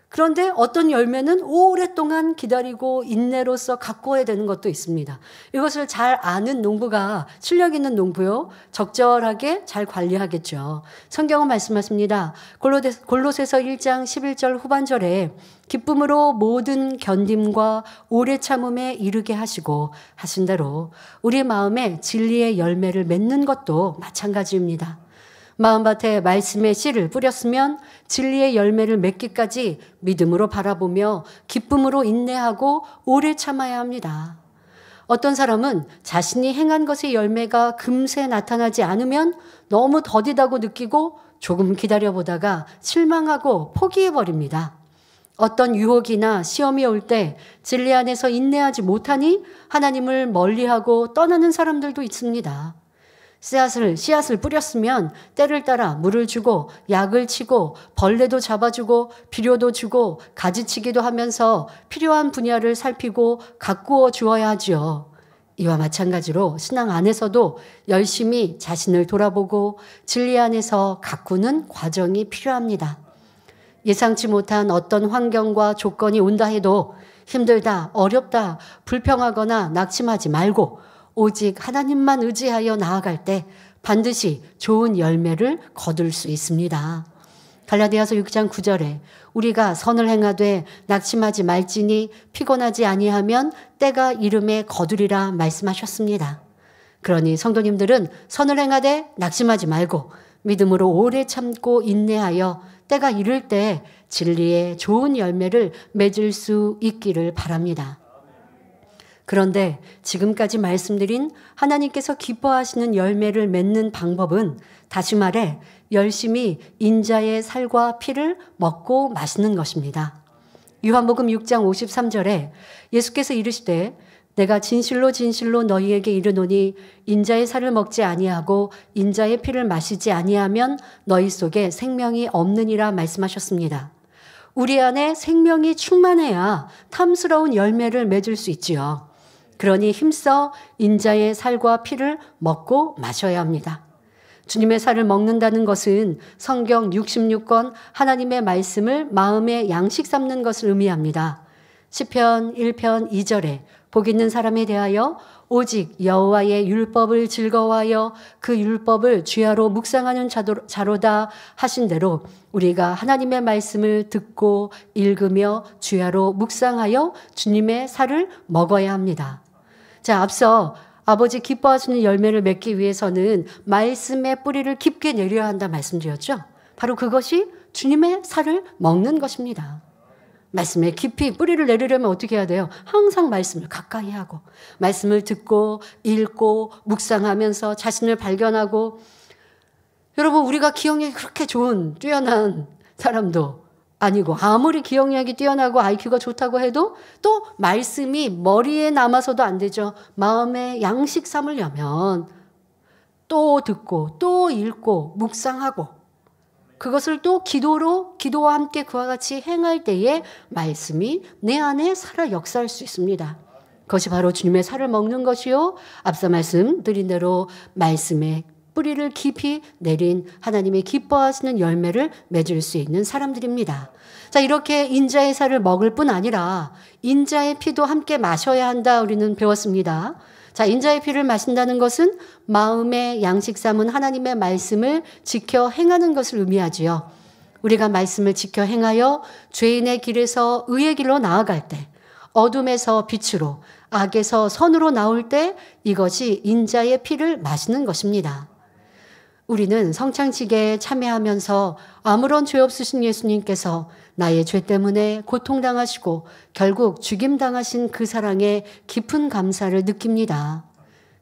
그런데 어떤 열매는 오랫동안 기다리고 인내로서 가꾸어야 되는 것도 있습니다. 이것을 잘 아는 농부가 실력 있는 농부요, 적절하게 잘 관리하겠죠. 성경은 말씀하십니다. 골로새서 1장 11절 후반절에 기쁨으로 모든 견딤과 오래 참음에 이르게 하시고 하신 대로 우리 마음에 진리의 열매를 맺는 것도 마찬가지입니다. 마음밭에 말씀의 씨를 뿌렸으면 진리의 열매를 맺기까지 믿음으로 바라보며 기쁨으로 인내하고 오래 참아야 합니다. 어떤 사람은 자신이 행한 것의 열매가 금세 나타나지 않으면 너무 더디다고 느끼고 조금 기다려보다가 실망하고 포기해버립니다. 어떤 유혹이나 시험이 올 때 진리 안에서 인내하지 못하니 하나님을 멀리하고 떠나는 사람들도 있습니다. 씨앗을 뿌렸으면 때를 따라 물을 주고 약을 치고 벌레도 잡아주고 비료도 주고 가지치기도 하면서 필요한 분야를 살피고 가꾸어 주어야 하죠. 이와 마찬가지로 신앙 안에서도 열심히 자신을 돌아보고 진리 안에서 가꾸는 과정이 필요합니다. 예상치 못한 어떤 환경과 조건이 온다 해도 힘들다, 어렵다, 불평하거나 낙심하지 말고 오직 하나님만 의지하여 나아갈 때 반드시 좋은 열매를 거둘 수 있습니다. 갈라디아서 6장 9절에 우리가 선을 행하되 낙심하지 말지니 피곤하지 아니하면 때가 이름에 거두리라 말씀하셨습니다. 그러니 성도님들은 선을 행하되 낙심하지 말고 믿음으로 오래 참고 인내하여 때가 이를 때 진리의 좋은 열매를 맺을 수 있기를 바랍니다. 그런데 지금까지 말씀드린 하나님께서 기뻐하시는 열매를 맺는 방법은 다시 말해 열심히 인자의 살과 피를 먹고 마시는 것입니다. 요한복음 6장 53절에 예수께서 이르시되 내가 진실로 진실로 너희에게 이르노니 인자의 살을 먹지 아니하고 인자의 피를 마시지 아니하면 너희 속에 생명이 없느니라 말씀하셨습니다. 우리 안에 생명이 충만해야 탐스러운 열매를 맺을 수 있지요. 그러니 힘써 인자의 살과 피를 먹고 마셔야 합니다. 주님의 살을 먹는다는 것은 성경 66권 하나님의 말씀을 마음의 양식 삼는 것을 의미합니다. 시편 1편 2절에 복 있는 사람에 대하여 오직 여호와의 율법을 즐거워하여 그 율법을 주야로 묵상하는 자로다 하신 대로 우리가 하나님의 말씀을 듣고 읽으며 주야로 묵상하여 주님의 살을 먹어야 합니다. 자, 앞서 아버지 기뻐하시는 열매를 맺기 위해서는 말씀의 뿌리를 깊게 내려야 한다 말씀드렸죠. 바로 그것이 주님의 살을 먹는 것입니다. 말씀에 깊이 뿌리를 내리려면 어떻게 해야 돼요? 항상 말씀을 가까이 하고 말씀을 듣고 읽고 묵상하면서 자신을 발견하고. 여러분, 우리가 기억력이 그렇게 좋은 뛰어난 사람도 아니고 아무리 기억력이 뛰어나고 IQ가 좋다고 해도 또 말씀이 머리에 남아서도 안 되죠. 마음에 양식 삼으려면 또 듣고 또 읽고 묵상하고 그것을 또 기도와 함께 그와 같이 행할 때에 말씀이 내 안에 살아 역사할 수 있습니다. 그것이 바로 주님의 살을 먹는 것이요, 앞서 말씀드린 대로 말씀에 뿌리를 깊이 내린 하나님의 기뻐하시는 열매를 맺을 수 있는 사람들입니다. 자, 이렇게 인자의 살을 먹을 뿐 아니라 인자의 피도 함께 마셔야 한다 우리는 배웠습니다. 자, 인자의 피를 마신다는 것은 마음의 양식 삼은 하나님의 말씀을 지켜 행하는 것을 의미하지요. 우리가 말씀을 지켜 행하여 죄인의 길에서 의의 길로 나아갈 때 어둠에서 빛으로, 악에서 선으로 나올 때 이것이 인자의 피를 마시는 것입니다. 우리는 성찬식에 참여하면서 아무런 죄 없으신 예수님께서 나의 죄 때문에 고통당하시고 결국 죽임당하신 그 사랑에 깊은 감사를 느낍니다.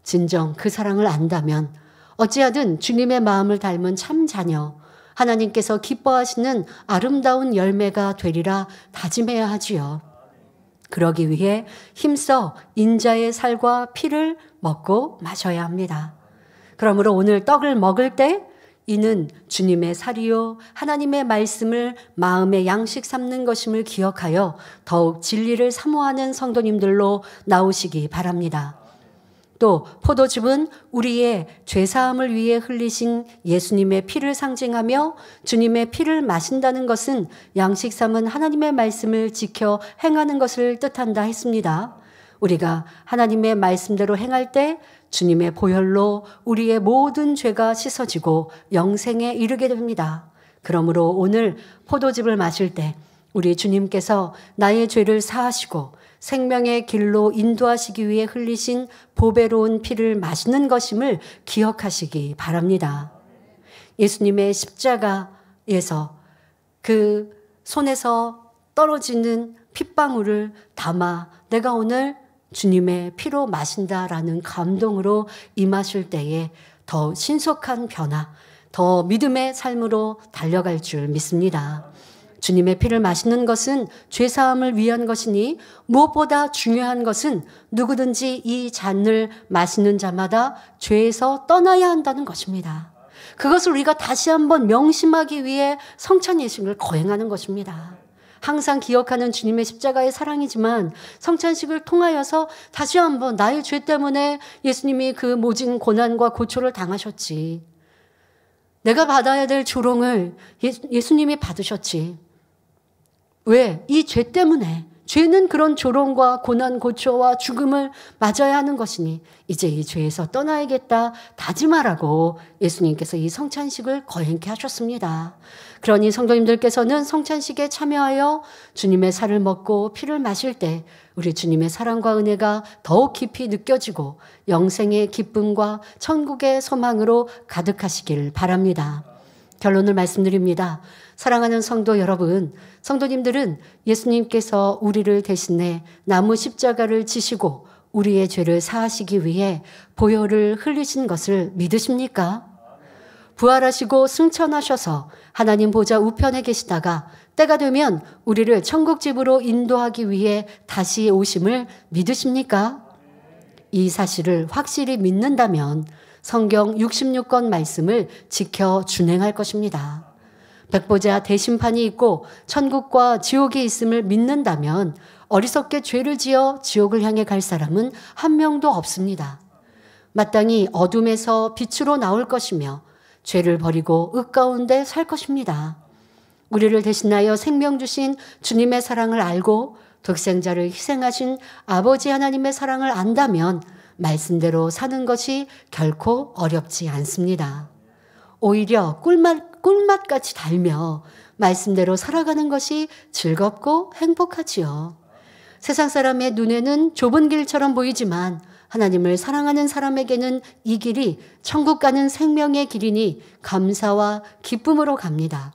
진정 그 사랑을 안다면 어찌하든 주님의 마음을 닮은 참 자녀, 하나님께서 기뻐하시는 아름다운 열매가 되리라 다짐해야 하지요. 그러기 위해 힘써 인자의 살과 피를 먹고 마셔야 합니다. 그러므로 오늘 떡을 먹을 때 이는 주님의 살이요 하나님의 말씀을 마음의 양식 삼는 것임을 기억하여 더욱 진리를 사모하는 성도님들로 나오시기 바랍니다. 또 포도즙은 우리의 죄사함을 위해 흘리신 예수님의 피를 상징하며 주님의 피를 마신다는 것은 양식 삼은 하나님의 말씀을 지켜 행하는 것을 뜻한다 했습니다. 우리가 하나님의 말씀대로 행할 때 주님의 보혈로 우리의 모든 죄가 씻어지고 영생에 이르게 됩니다. 그러므로 오늘 포도즙을 마실 때 우리 주님께서 나의 죄를 사하시고 생명의 길로 인도하시기 위해 흘리신 보배로운 피를 마시는 것임을 기억하시기 바랍니다. 예수님의 십자가에서 그 손에서 떨어지는 핏방울을 담아 내가 오늘 주님의 피로 마신다라는 감동으로 임하실 때에 더 신속한 변화, 더 믿음의 삶으로 달려갈 줄 믿습니다. 주님의 피를 마시는 것은 죄사함을 위한 것이니 무엇보다 중요한 것은 누구든지 이 잔을 마시는 자마다 죄에서 떠나야 한다는 것입니다. 그것을 우리가 다시 한번 명심하기 위해 성찬 예식을 거행하는 것입니다. 항상 기억하는 주님의 십자가의 사랑이지만 성찬식을 통하여서 다시 한번 나의 죄 때문에 예수님이 그 모진 고난과 고초를 당하셨지. 내가 받아야 될 조롱을 예수님이 받으셨지. 왜? 이 죄 때문에. 죄는 그런 조롱과 고난, 고초와 죽음을 맞아야 하는 것이니 이제 이 죄에서 떠나야겠다 다짐하라고 예수님께서 이 성찬식을 거행케 하셨습니다. 그러니 성도님들께서는 성찬식에 참여하여 주님의 살을 먹고 피를 마실 때 우리 주님의 사랑과 은혜가 더욱 깊이 느껴지고 영생의 기쁨과 천국의 소망으로 가득하시길 바랍니다. 결론을 말씀드립니다. 사랑하는 성도 여러분, 성도님들은 예수님께서 우리를 대신해 나무 십자가를 지시고 우리의 죄를 사하시기 위해 보혈을 흘리신 것을 믿으십니까? 부활하시고 승천하셔서 하나님 보좌 우편에 계시다가 때가 되면 우리를 천국집으로 인도하기 위해 다시 오심을 믿으십니까? 이 사실을 확실히 믿는다면 성경 66권 말씀을 지켜 준행할 것입니다. 백보자 대심판이 있고 천국과 지옥이 있음을 믿는다면 어리석게 죄를 지어 지옥을 향해 갈 사람은 한 명도 없습니다. 마땅히 어둠에서 빛으로 나올 것이며 죄를 버리고 윽 가운데 살 것입니다. 우리를 대신하여 생명 주신 주님의 사랑을 알고 독생자를 희생하신 아버지 하나님의 사랑을 안다면 말씀대로 사는 것이 결코 어렵지 않습니다. 오히려 꿀맛같이 달며 말씀대로 살아가는 것이 즐겁고 행복하지요. 세상 사람의 눈에는 좁은 길처럼 보이지만 하나님을 사랑하는 사람에게는 이 길이 천국 가는 생명의 길이니 감사와 기쁨으로 갑니다.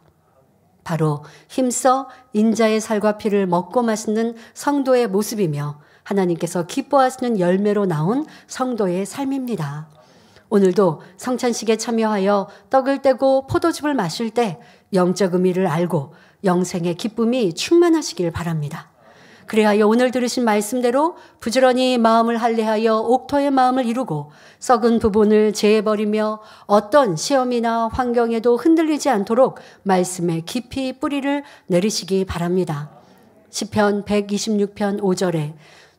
바로 힘써 인자의 살과 피를 먹고 마시는 성도의 모습이며 하나님께서 기뻐하시는 열매로 나온 성도의 삶입니다. 오늘도 성찬식에 참여하여 떡을 떼고 포도즙을 마실 때 영적 의미를 알고 영생의 기쁨이 충만하시길 바랍니다. 그리하여 오늘 들으신 말씀대로 부지런히 마음을 할례하여 옥토의 마음을 이루고 썩은 부분을 제해버리며 어떤 시험이나 환경에도 흔들리지 않도록 말씀에 깊이 뿌리를 내리시기 바랍니다. 시편 126편 5절에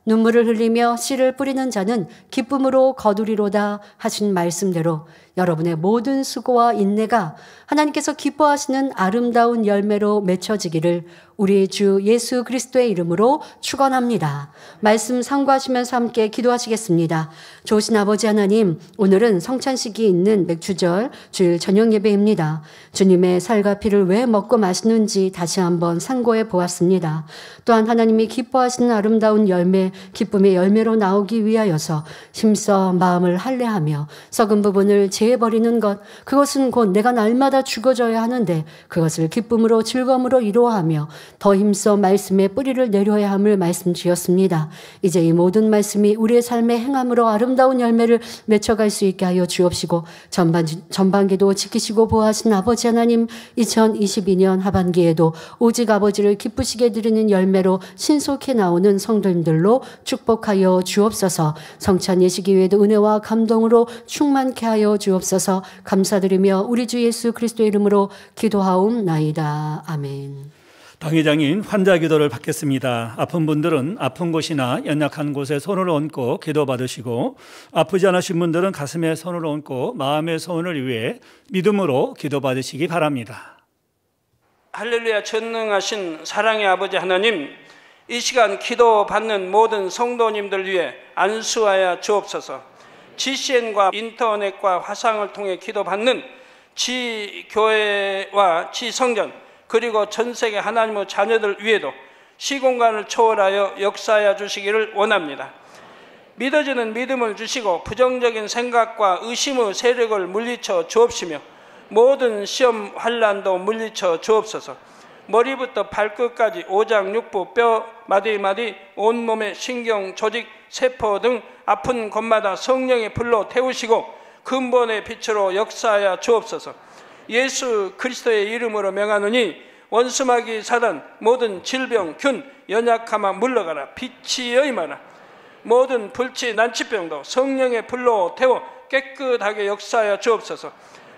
눈물을 흘리며 씨를 뿌리는 자는 기쁨으로 거두리로다 하신 말씀대로 여러분의 모든 수고와 인내가 하나님께서 기뻐하시는 아름다운 열매로 맺혀지기를 우리 주 예수 그리스도의 이름으로 축원합니다. 말씀 상고하시면서 함께 기도하시겠습니다. 좋으신 아버지 하나님, 오늘은 성찬식이 있는 맥주절 주일 저녁 예배입니다. 주님의 살과 피를 왜 먹고 마시는지 다시 한번 상고해 보았습니다. 또한 하나님이 기뻐하시는 아름다운 열매, 기쁨의 열매로 나오기 위하여서 힘써 마음을 할례하며 썩은 부분을 제해버리는 것, 그것은 곧 내가 날마다 죽어져야 하는데 그것을 기쁨으로 즐거움으로 이루어하며 더 힘써 말씀의 뿌리를 내려야 함을 말씀 주셨습니다. 이제 이 모든 말씀이 우리의 삶의 행함으로 아름다운 열매를 맺혀갈 수 있게 하여 주옵시고 전반기도 지키시고 보호하신 아버지 하나님, 2022년 하반기에도 오직 아버지를 기쁘시게 드리는 열매로 신속히 나오는 성도님들로 축복하여 주옵소서. 성찬 예식 이후에도 은혜와 감동으로 충만케 하여 주옵소서. 감사드리며 우리 주 예수 그리스도의 이름으로 기도하옵나이다. 아멘. 당회장인 환자 기도를 받겠습니다. 아픈 분들은 아픈 곳이나 연약한 곳에 손을 얹고 기도받으시고, 아프지 않으신 분들은 가슴에 손을 얹고 마음의 소원을 위해 믿음으로 기도받으시기 바랍니다. 할렐루야. 전능하신 사랑의 아버지 하나님, 이 시간 기도받는 모든 성도님들 위해 안수하여 주옵소서. GCN과 인터넷과 화상을 통해 기도받는 지교회와 지성전, 그리고 전세계 하나님의 자녀들 위에도 시공간을 초월하여 역사하여 주시기를 원합니다. 믿어지는 믿음을 주시고 부정적인 생각과 의심의 세력을 물리쳐 주옵시며 모든 시험 환난도 물리쳐 주옵소서. 머리부터 발끝까지 오장육부, 뼈, 마디마디, 온몸의 신경, 조직, 세포 등 아픈 곳마다 성령의 불로 태우시고 근본의 빛으로 역사하여 주옵소서. 예수 그리스도의 이름으로 명하노니 원수마귀 사단, 모든 질병, 균, 연약함아 물러가라. 빛이 여임하라. 모든 불치, 난치병도 성령의 불로 태워 깨끗하게 역사하여 주옵소서.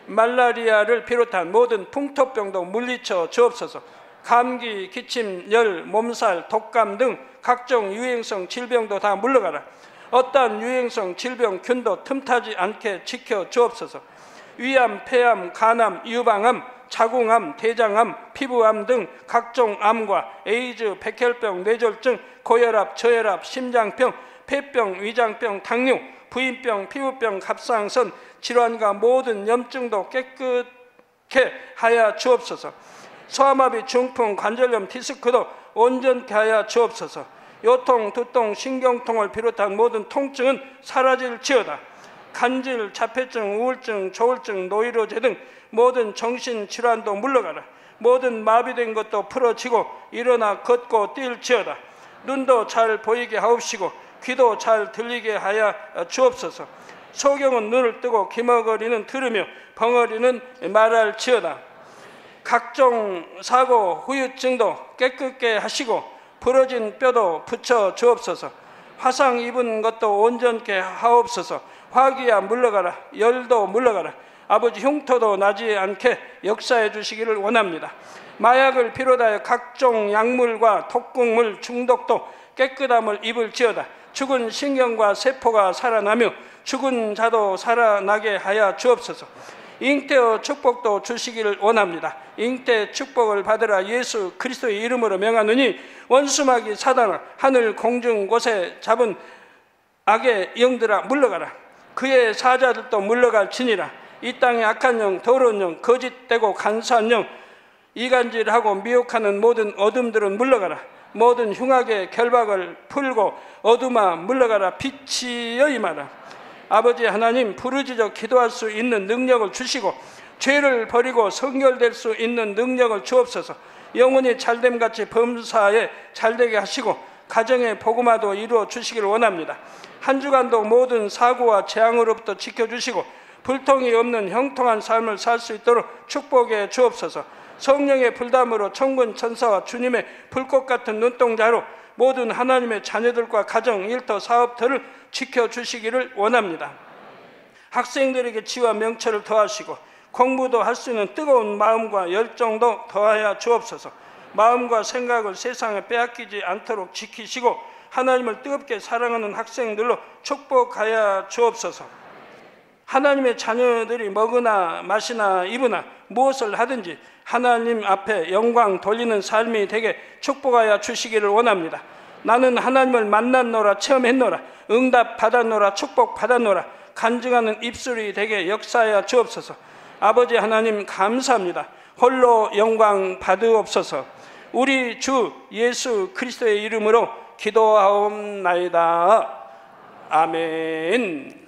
말라리아를 비롯한 모든 풍토병도 물리쳐 주옵소서. 감기, 기침, 열, 몸살, 독감 등 각종 유행성 질병도 다 물러가라. 어떠한 유행성 질병, 균도 틈타지 않게 지켜 주옵소서. 위암, 폐암, 간암, 유방암, 자궁암, 대장암, 피부암 등 각종 암과 에이즈, 백혈병, 뇌졸중, 고혈압, 저혈압, 심장병, 폐병, 위장병, 당뇨, 부인병, 피부병, 갑상선 질환과 모든 염증도 깨끗게 하여 주옵소서. 소아마비, 중풍, 관절염, 디스크도 온전케 하여 주옵소서. 요통, 두통, 신경통을 비롯한 모든 통증은 사라질지어다. 간질, 자폐증, 우울증, 조울증, 노이로제 등 모든 정신질환도 물러가라. 모든 마비된 것도 풀어지고 일어나 걷고 뛸지어다. 눈도 잘 보이게 하옵시고 귀도 잘 들리게 하여 주옵소서. 소경은 눈을 뜨고 기머거리는 들으며 벙어리는 말할지어다. 각종 사고, 후유증도 깨끗게 하시고 부러진 뼈도 붙여 주옵소서. 화상 입은 것도 온전케 하옵소서. 화기야 물러가라. 열도 물러가라. 아버지 흉터도 나지 않게 역사해 주시기를 원합니다. 마약을 비롯하여 각종 약물과 독극물 중독도 깨끗함을 입을지어다. 죽은 신경과 세포가 살아나며 죽은 자도 살아나게 하여 주옵소서. 잉태의 축복도 주시기를 원합니다. 잉태 축복을 받으라. 예수 그리스도의 이름으로 명하노니 원수마귀 사단아, 하늘 공중 곳에 잡은 악의 영들아 물러가라. 그의 사자들도 물러갈지니라. 이 땅의 악한 영, 더러운 영, 거짓되고 간사한 영, 이간질하고 미혹하는 모든 어둠들은 물러가라. 모든 흉악의 결박을 풀고 어둠아 물러가라. 빛이 여임하라. 아버지 하나님, 부르짖어 기도할 수 있는 능력을 주시고 죄를 버리고 성결될 수 있는 능력을 주옵소서. 영혼이 잘됨같이 범사에 잘되게 하시고 가정의 복음화도 이루어 주시길 원합니다. 한 주간도 모든 사고와 재앙으로부터 지켜주시고 불통이 없는 형통한 삶을 살 수 있도록 축복해 주옵소서. 성령의 불담으로 천군 천사와 주님의 불꽃 같은 눈동자로 모든 하나님의 자녀들과 가정, 일터, 사업들을 지켜주시기를 원합니다. 학생들에게 지와 명철을 더하시고 공부도 할 수 있는 뜨거운 마음과 열정도 더하여 주옵소서. 마음과 생각을 세상에 빼앗기지 않도록 지키시고 하나님을 뜨겁게 사랑하는 학생들로 축복하여 주옵소서. 하나님의 자녀들이 먹으나 마시나 입으나 무엇을 하든지 하나님 앞에 영광 돌리는 삶이 되게 축복하여 주시기를 원합니다. 나는 하나님을 만났노라, 체험했노라, 응답 받았노라, 축복 받았노라, 간증하는 입술이 되게 역사하여 주옵소서. 아버지 하나님 감사합니다. 홀로 영광 받으옵소서. 우리 주 예수 그리스도의 이름으로 기도하옵나이다. 아멘.